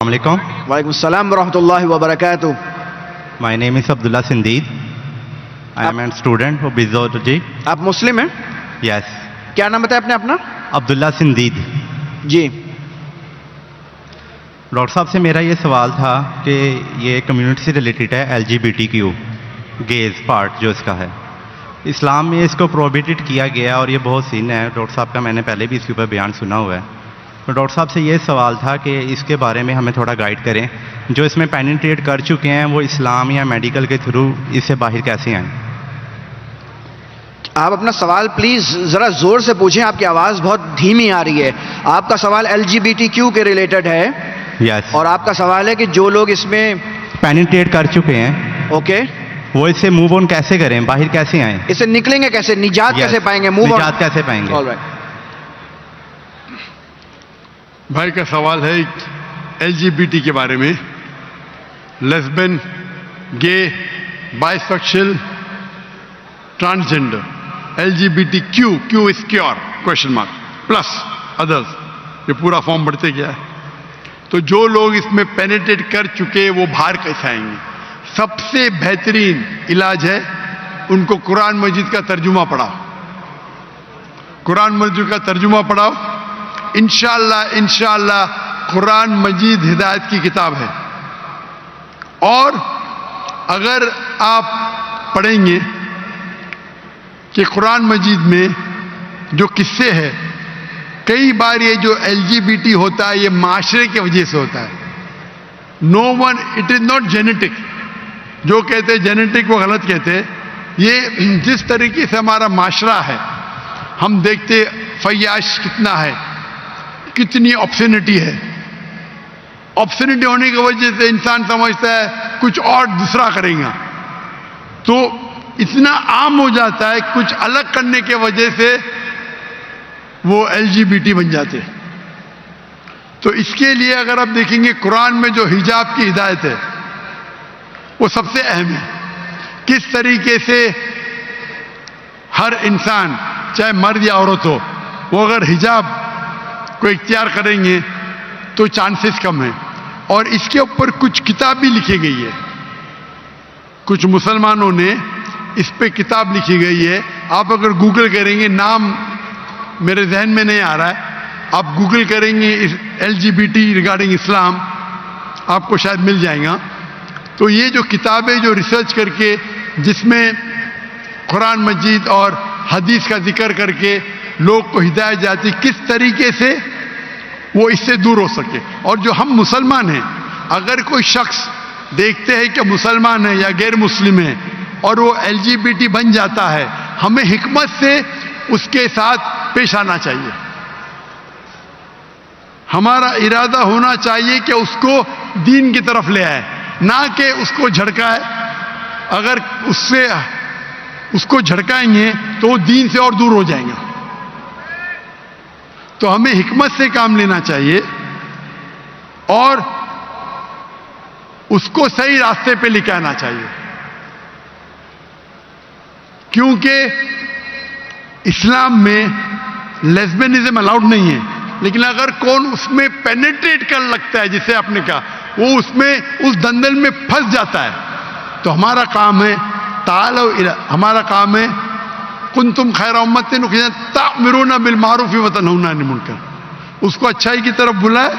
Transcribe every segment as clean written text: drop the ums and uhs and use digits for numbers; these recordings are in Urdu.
alaikum. وعلیکم السلام ورحمۃ اللہ وبرکاتہ. My name is Abdullah Sindeed. I am a student of Bizology. آپ مسلم ہیں؟ Yes. کیا نام بتایا آپ نے اپنا؟ Abdullah Sindeed. جی. ڈاکٹر صاحب سے میرا یہ سوال تھا کہ یہ کمیونٹی سے ریلیٹڈ ہے LGBTQ گیز پارٹ جو اس کا ہے. اسلام میں اس کو پروہیبٹڈ کیا گیا اور یہ بہت سین ہے. ڈاکٹر صاحب کا میں نے پہلے بھی اس کے اوپر بیان سنا ہوا ہے. تو ڈاکٹر صاحب سے یہ سوال تھا کہ اس کے بارے میں ہمیں تھوڑا گائیڈ کریں. جو اس میں پینیٹریٹ کر چکے ہیں وہ اسلام یا میڈیکل کے تھرو اس سے باہر کیسے آئیں؟ آپ اپنا سوال پلیز ذرا زور سے پوچھیں، آپ کی آواز بہت دھیمی آ رہی ہے. آپ کا سوال LGBTQ کے ریلیٹڈ ہے یس. اور آپ کا سوال ہے کہ جو لوگ اس میں پینیٹریٹ کر چکے ہیں اوکے وہ اس سے موو آن کیسے کریں، باہر کیسے آئیں؟ اس سے نکلیں گے کیسے، نجات Yes. کیسے پائیں گے، موو نجات کیسے پائیں گے؟ بھائی کا سوال ہے LGBT کے بارے میں. Lesbian, gay, bisexual, transgender. LGBTQ، Q is cure question mark plus others, یہ پورا فارم بڑھتے گیا ہے. تو جو لوگ اس میں پینیٹریٹ کر چکے وہ باہر کیسے آئیں گے؟ سب سے بہترین علاج ہے ان کو قرآن مجید کا ترجمہ پڑھاؤ. قرآن مجید کا ترجمہ پڑھاؤ. انشاءاللہ قرآن مجید ہدایت کی کتاب ہے. اور اگر آپ پڑھیں گے کہ قرآن مجید میں جو قصے ہیں، کئی بار یہ جو LGBT ہوتا ہے یہ معاشرے کی وجہ سے ہوتا ہے. No one, it is not genetic. جو کہتے جینیٹک وہ غلط کہتے. یہ جس طریقے سے ہمارا معاشرہ ہے، ہم دیکھتے فیاش کتنا ہے، کتنی آپشنٹی ہے. آپشنٹی ہونے کی وجہ سے انسان سمجھتا ہے کچھ اور دوسرا کریں گا، تو اتنا عام ہو جاتا ہے کچھ الگ کرنے کی وجہ سے وہ LGBT بن جاتے. تو اس کے لیے اگر آپ دیکھیں گے قرآن میں جو حجاب کی ہدایت ہے وہ سب سے اہم ہے. کس طریقے سے ہر انسان چاہے مرد یا عورت ہو وہ اگر حجاب کو اختیار کریں گے تو چانسز کم ہیں. اور اس کے اوپر کچھ کتاب بھی لکھی گئی ہے. کچھ مسلمانوں نے اس پہ کتاب لکھی گئی ہے. آپ اگر گوگل کریں گے، نام میرے ذہن میں نہیں آ رہا ہے، آپ گوگل کریں گے LGBT ریگارڈنگ اسلام، آپ کو شاید مل جائے گا. تو یہ جو کتابیں جو ریسرچ کر کے جس میں قرآن مجید اور حدیث کا ذکر کر کے لوگ کو ہدایت جاتی کس طریقے سے وہ اس سے دور ہو سکے. اور جو ہم مسلمان ہیں، اگر کوئی شخص دیکھتے ہیں کہ مسلمان ہے یا غیر مسلم ہے اور وہ LGBT بن جاتا ہے، ہمیں حکمت سے اس کے ساتھ پیش آنا چاہیے. ہمارا ارادہ ہونا چاہیے کہ اس کو دین کی طرف لے آئے، نہ کہ اس کو جھڑکائے. اگر اس کو جھڑکائیں گے تو وہ دین سے اور دور ہو جائیں گے. تو ہمیں حکمت سے کام لینا چاہیے اور اس کو صحیح راستے پہ لے کے آنا چاہیے. کیونکہ اسلام میں لیسبینزم الاؤڈ نہیں ہے، لیکن اگر کون اس میں پینیٹریٹ کر لگتا ہے، جسے آپ نے کہا، وہ اس میں اس دندل میں پھنس جاتا ہے. تو ہمارا کام ہے ہمارا کام ہے کنتم خیر امت تأمرون بالمعروف وتنہون عن المنکر. اس کو اچھائی کی طرف بلائے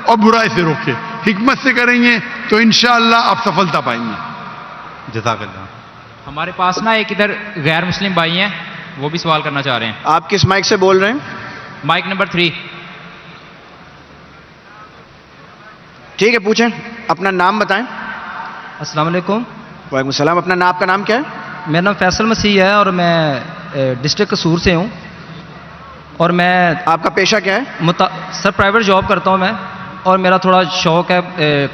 اور برائی سے روکے. حکمت سے کریں گے تو انشاءاللہ آپ سفلتا پائیں گے. جزاک اللہ. ہمارے پاس نا ایک ادھر غیر مسلم بھائی ہیں، وہ بھی سوال کرنا چاہ رہے ہیں. آپ کس مائک سے بول رہے ہیں؟ Mic number 3. ٹھیک ہے، پوچھیں، اپنا نام بتائیں. السلام علیکم. وعلیکم السلام. اپنا نام، آپ کا نام کیا ہے؟ میرا نام فیصل مسیح ہے اور میں ڈسٹرکٹ قصور سے ہوں. اور میں آپ کا پیشہ کیا ہے؟ سر پرائیویٹ جاب کرتا ہوں میں، اور میرا تھوڑا شوق ہے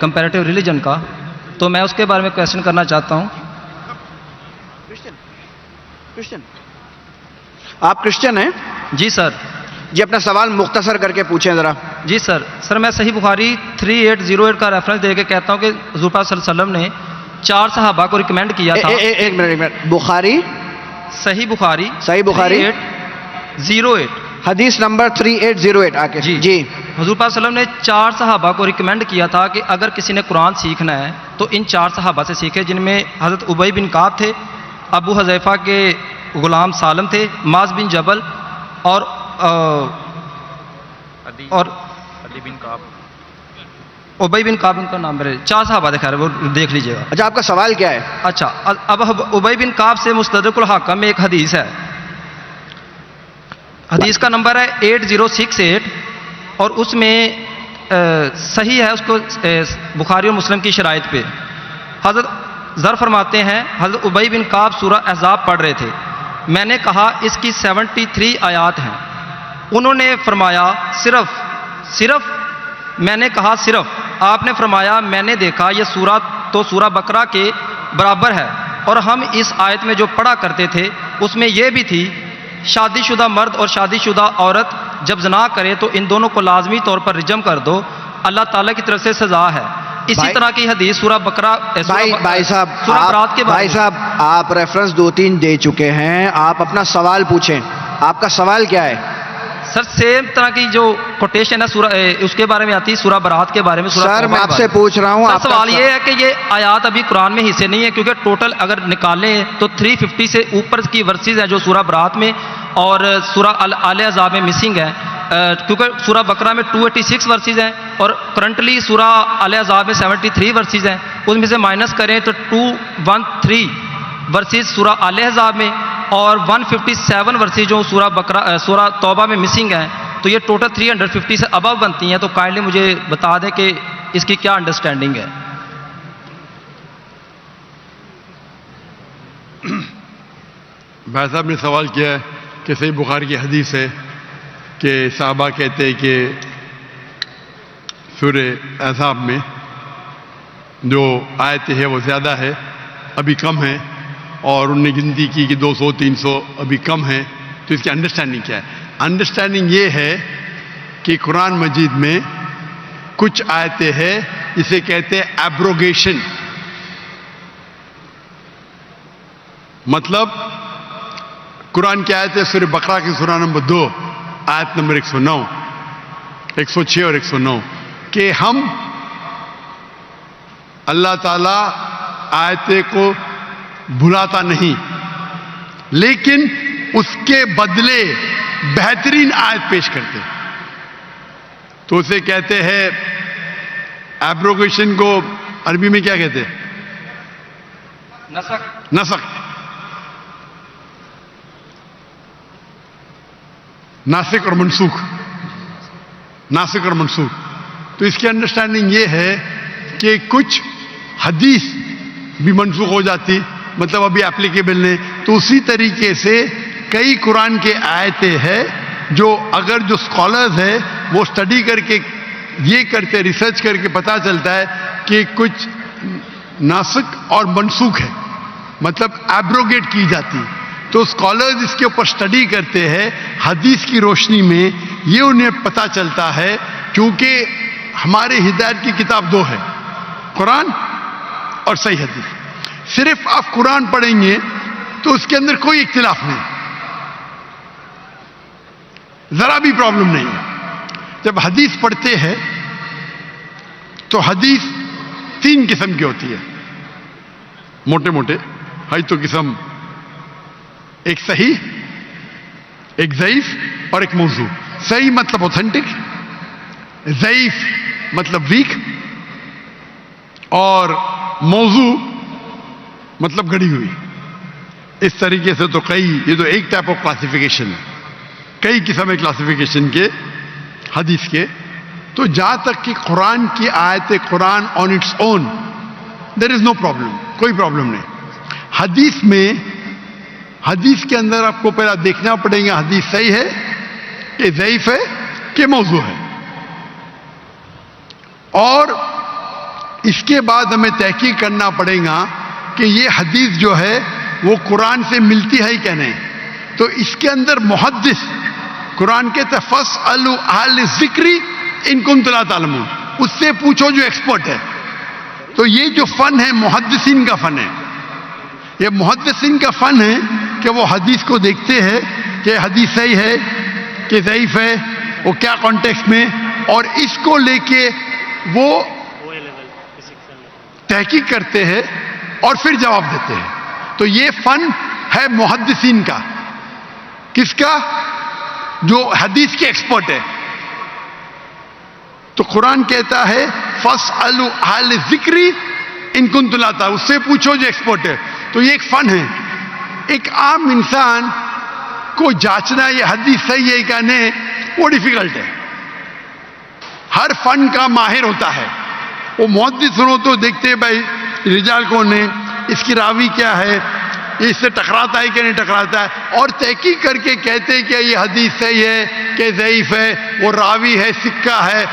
کمپیریٹیو ریلیجن کا، تو میں اس کے بارے میں کویشچن کرنا چاہتا ہوں. کرسچن؟ آپ کرسچن ہیں؟ جی سر. جی اپنا سوال مختصر کر کے پوچھیں ذرا. جی سر میں صحیح بخاری 3808 کا ریفرنس دے کے کہتا ہوں کہ حضور پاک صلی اللہ علیہ وسلم نے 4 صحابہ کو ریکمینڈ کیا تھا. ایک منٹ. بخاری، صحیح بخاری 3808 حدیث نمبر 3808 آ کے. جی. حضور پاک صلی اللہ علیہ وسلم نے 4 صحابہ کو ریکمینڈ کیا تھا کہ اگر کسی نے قرآن سیکھنا ہے تو ان 4 صحابہ سے سیکھے، جن میں حضرت ابی بن کعب تھے، ابو حذیفہ کے غلام سالم تھے، معاذ بن جبل اور ابی بن کعب ان کا نام ہے، 4 صحابہ تھے، خیر وہ دیکھ لیجیے گا۔ اچھا، آپ کا سوال کیا ہے؟ اچھا، اب ابی بن کعب سے مستدرک الحاکم میں ایک حدیث ہے، حدیث کا نمبر ہے 8068 اور اس میں صحیح ہے، اس کو بخاری اور مسلم کی شرائط پہ حضرت ذر فرماتے ہیں حضرت ابی بن کعب سورہ احزاب پڑھ رہے تھے، میں نے کہا اس کی 73 آیات ہیں، انہوں نے فرمایا صرف میں نے کہا صرف، آپ نے فرمایا میں نے دیکھا یہ سورہ تو سورہ بقرہ کے برابر ہے، اور ہم اس آیت میں جو پڑھا کرتے تھے اس میں یہ بھی تھی شادی شدہ مرد اور شادی شدہ عورت جب زنا کرے تو ان دونوں کو لازمی طور پر رجم کر دو، اللہ تعالیٰ کی طرف سے سزا ہے۔ اسی طرح کی حدیث سورہ بقرہ بھائی صاحب، سورہ برات کے بھائی صاحب آپ ریفرنس 2-3 دے چکے ہیں، آپ اپنا سوال پوچھیں، آپ کا سوال کیا ہے؟ سر سیم طرح کی جو کوٹیشن ہے سورہ اس کے بارے میں آتی ہے، سورہ برات کے بارے میں، سورہ سر توبہ میں کے آپ بارے سے میں۔ پوچھ رہا ہوں، سر آپ کا سوال یہ ہے کہ یہ آیات ابھی قرآن میں حصے نہیں ہے، کیونکہ ٹوٹل اگر نکالیں تو 350 سے اوپر کی ورسز ہیں جو سورہ برات میں اور سورہ آل احزاب میں مسنگ ہے، کیونکہ سورہ بقرہ میں 286 ورسز ہیں اور کرنٹلی سورہ آل احزاب میں 73 ورسز ہیں، اس میں سے مائنس کریں تو 213 ورسز سورہ آل احزاب میں اور 157 ورسز جو سورہ توبہ میں مسنگ ہیں، تو یہ ٹوٹل 350 سے ابو بنتی ہیں۔ تو کائنڈلی مجھے بتا دیں کہ اس کی کیا انڈرسٹینڈنگ ہے؟ بھائی صاحب نے سوال کیا ہے کہ صحیح بخاری کی حدیث ہے کہ صحابہ کہتے ہیں کہ سورہ احزاب میں جو آیتیں ہیں وہ زیادہ ہے، ابھی کم ہے، اور انہوں نے گنتی کی کہ 200-300 ابھی کم ہے، تو اس کی انڈرسٹینڈنگ کیا ہے؟ انڈرسٹینڈنگ یہ ہے کہ قرآن مجید میں کچھ آیتیں ہیں اسے کہتے ہیں ایبروگیشن، مطلب قرآن کی آیت ہے سورہ بقرہ کی سورہ نمبر 2 آیت نمبر 109، 106 اور 109 کہ ہم اللہ تعالیٰ آیتیں کو بھلاتا نہیں، لیکن اس کے بدلے بہترین آیت پیش کرتے، تو اسے کہتے ہیں ایبروگیشن کو عربی میں کیا کہتے ہیں؟ نسخ، ناسخ اور منسوخ، ناسخ اور منسوخ۔ تو اس کی انڈرسٹینڈنگ یہ ہے کہ کچھ حدیث بھی منسوخ ہو جاتی، مطلب ابھی اپلیکیبل نہیں، تو اسی طریقے سے کئی قرآن کے آیتیں ہیں جو اگر جو اسکالرز ہیں وہ اسٹڈی کر کے یہ کرتے، ریسرچ کر کے پتہ چلتا ہے کہ کچھ ناسخ اور منسوخ ہے، مطلب ایبروگیٹ کی جاتی، تو اسکالرز اس کے اوپر اسٹڈی کرتے ہیں حدیث کی روشنی میں، یہ انہیں پتہ چلتا ہے کیونکہ ہمارے ہدایت کی کتاب 2 ہے، قرآن اور صحیح حدیث۔ صرف آپ قرآن پڑھیں گے تو اس کے اندر کوئی اختلاف نہیں، ذرا بھی پرابلم نہیں ہے۔ جب حدیث پڑھتے ہیں تو حدیث 3 قسم کی ہوتی ہے، موٹے موٹے ہے تو قسم، ایک صحیح، ایک ضعیف اور ایک موضوع۔ صحیح مطلب اوتھینٹک، ضعیف مطلب ویک، اور موضوع مطلب گڑی ہوئی۔ اس طریقے سے تو یہ تو ایک ٹائپ آف کلاسیفیکیشن ہے، کئی قسم ہے کلاسیفیکیشن کے حدیث کے۔ تو جہاں تک کہ قرآن کی آیت Quran on its own there is no problem, کوئی پرابلم نہیں۔ حدیث میں، حدیث کے اندر آپ کو پہلا دیکھنا پڑے گا حدیث صحیح ہے کہ ضعیف ہے کہ موضوع ہے، اور اس کے بعد ہمیں تحقیق کرنا پڑے گا کہ یہ حدیث جو ہے وہ قرآن سے ملتی ہے کہ نہیں۔ تو اس کے اندر محدث، قرآن کے فَاسْأَلُوا أَهْلَ الذِّكْرِ إِن كُنتُمْ لَا تَعْلَمُونَ، اس سے پوچھو جو ایکسپرٹ ہے۔ تو یہ جو فن ہے محدثین کا فن ہے، یہ محدثین کا فن ہے کہ وہ حدیث کو دیکھتے ہیں کہ حدیث صحیح ہے کہ ضعیف ہے، وہ کیا کانٹیکسٹ میں اور اس کو لے کے وہ تحقیق کرتے ہیں اور پھر جواب دیتے ہیں. تو یہ فن ہے محدثین کا. کس کا؟ جو حدیث کے ایکسپرٹ ہے. تو قرآن کہتا ہے فَاسْأَلُوا أَهْلَ الذِّكْرِ إِن كُنتُمْ لَا تَعْلَمُونَ، اس سے پوچھو جو ایکسپرٹ ہے. تو یہ ایک فن ہے. ایک عام انسان کو جانچنا یہ حدیث صحیح ہے کہ نہیں وہ ڈیفیکلٹ ہے. ہر فن کا ماہر ہوتا ہے. وہ محدث سنو تو دیکھتے ہیں بھائی رجال کون ہے، اس کی راوی کیا ہے، اس سے ٹکراتا ہے کہ نہیں ٹکراتا ہے، اور تحقیق کر کے کہتے ہیں کہ یہ حدیث صحیح ہے کہ ضعیف ہے، وہ راوی ہے، سکہ ہے،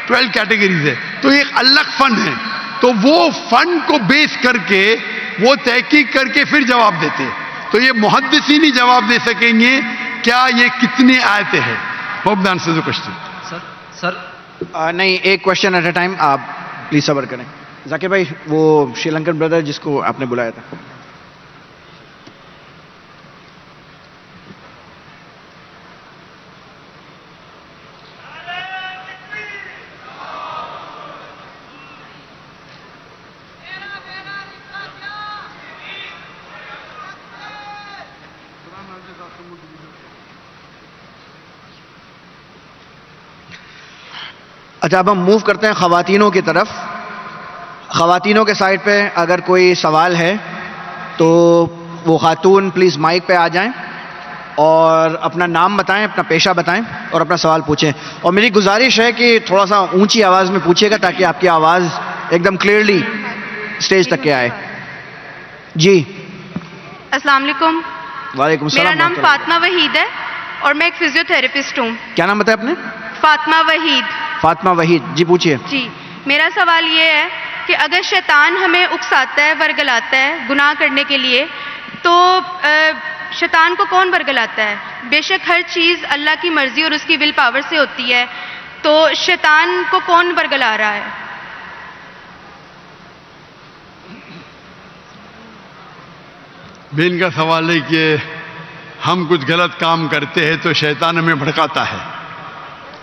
12 کیٹیگریز ہے. تو ایک الگ فن ہے. تو وہ فن کو بیس کر کے وہ تحقیق کر کے پھر جواب دیتے. تو یہ محدثین ہی جواب دے سکیں گے کیا یہ کتنے آیتیں ہیں. ہوپ دان سے کوشچن. سر نہیں، ایک کوشچن ایٹ اے ٹائم. آپ پلیز صبر کریں. ذاکر بھائی وہ شری لنکن بردر جس کو آپ نے بلایا تھا. اچھا، اب ہم موو کرتے ہیں خواتینوں کی طرف. خواتینوں کے سائڈ پہ اگر کوئی سوال ہے تو وہ خاتون پلیز مائک پہ آ جائیں اور اپنا نام بتائیں، اپنا پیشہ بتائیں اور اپنا سوال پوچھیں. اور میری گزارش ہے کہ تھوڑا سا اونچی آواز میں پوچھیے گا تاکہ آپ کی آواز ایک دم کلیئرلی اسٹیج تک کے آئے. جی السلام علیکم. وعلیکم السلام. میرا نام فاطمہ وحید ہے اور میں ایک فزیو تھراپسٹ ہوں. کیا نام بتایا آپ نے؟ فاطمہ وحید. فاطمہ وحید. جی پوچھیے. جی میرا سوال یہ ہے کہ اگر شیطان ہمیں اکساتا ہے، ورگلاتا ہے گناہ کرنے کے لیے، تو شیطان کو کون ورگلاتا ہے؟ بے شک ہر چیز اللہ کی مرضی اور اس کی ول پاور سے ہوتی ہے، تو شیطان کو کون ورگلا رہا ہے؟ بہن کا سوال ہے کہ ہم کچھ غلط کام کرتے ہیں تو شیطان ہمیں بھڑکاتا ہے،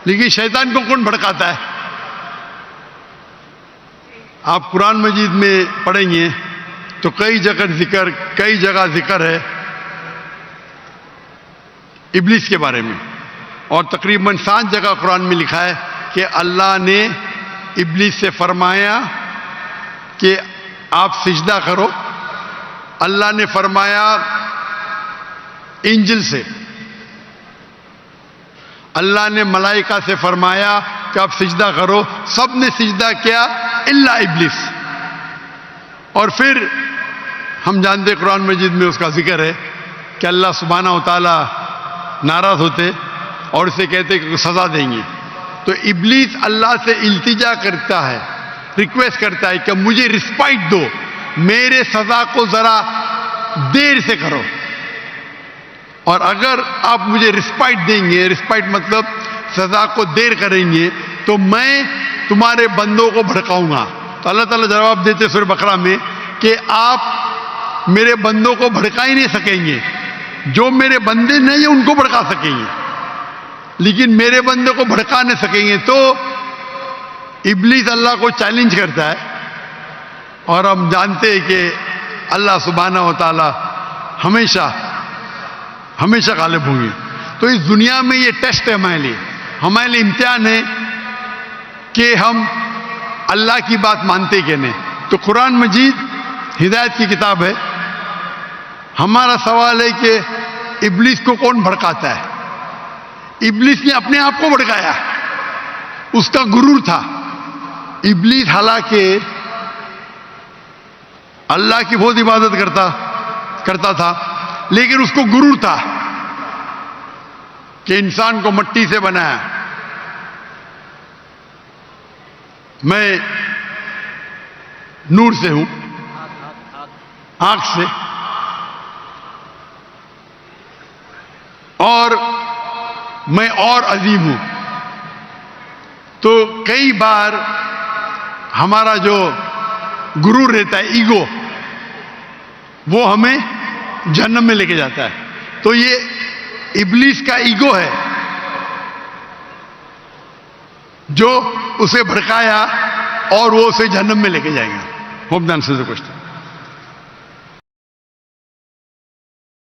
لیکن شیطان کو کون بھڑکاتا ہے؟ آپ قرآن مجید میں پڑھیں گے تو کئی جگہ ذکر ہے ابلیس کے بارے میں، اور تقریباً 7 جگہ قرآن میں لکھا ہے کہ اللہ نے ابلیس سے فرمایا کہ آپ سجدہ کرو. اللہ نے فرمایا انجل سے، اللہ نے ملائکہ سے فرمایا کہ آپ سجدہ کرو. سب نے سجدہ کیا الا ابلیس. اور پھر ہم جانتے قرآن مجید میں اس کا ذکر ہے کہ اللہ سبحانہ و تعالی ناراض ہوتے اور اسے کہتے کہ سزا دیں گے. تو ابلیس اللہ سے التجا کرتا ہے، ریکویسٹ کرتا ہے کہ مجھے رسپائٹ دو، میرے سزا کو ذرا دیر سے کرو، اور اگر آپ مجھے رسپائٹ دیں گے، رسپائٹ مطلب سزا کو دیر کریں گے، تو میں تمہارے بندوں کو بھڑکاؤں گا. تو اللہ تعالیٰ جواب دیتے سورہ بقرہ میں کہ آپ میرے بندوں کو بھڑکا ہی نہیں سکیں گے. جو میرے بندے نہیں ہیں ان کو بھڑکا سکیں گے، لیکن میرے بندے کو بھڑکا نہیں سکیں گے. تو ابلیس اللہ کو چیلنج کرتا ہے، اور ہم جانتے ہیں کہ اللہ سبحانہ و تعالی ہمیشہ غالب ہوں گے. تو اس دنیا میں یہ ٹیسٹ ہے ہمارے لیے امتحان ہے کہ ہم اللہ کی بات مانتے کہ نہیں. تو قرآن مجید ہدایت کی کتاب ہے. ہمارا سوال ہے کہ ابلیس کو کون بھڑکاتا ہے؟ ابلیس نے اپنے آپ کو بھڑکایا، اس کا غرور تھا. ابلیس حالانکہ اللہ کی بہت عبادت کرتا تھا، لیکن اس کو غرور تھا کہ انسان کو مٹی سے بنایا، میں نور سے ہوں، آنکھ سے، اور میں اور عظیم ہوں. تو کئی بار ہمارا جو غرور رہتا ہے، ایگو، وہ ہمیں جہنم میں لے کے جاتا ہے. تو یہ ابلیس کا ایگو ہے. جو اسے بھڑکایا اور وہ اسے جہنم میں لے کے جائے گا. Hope the answers the question.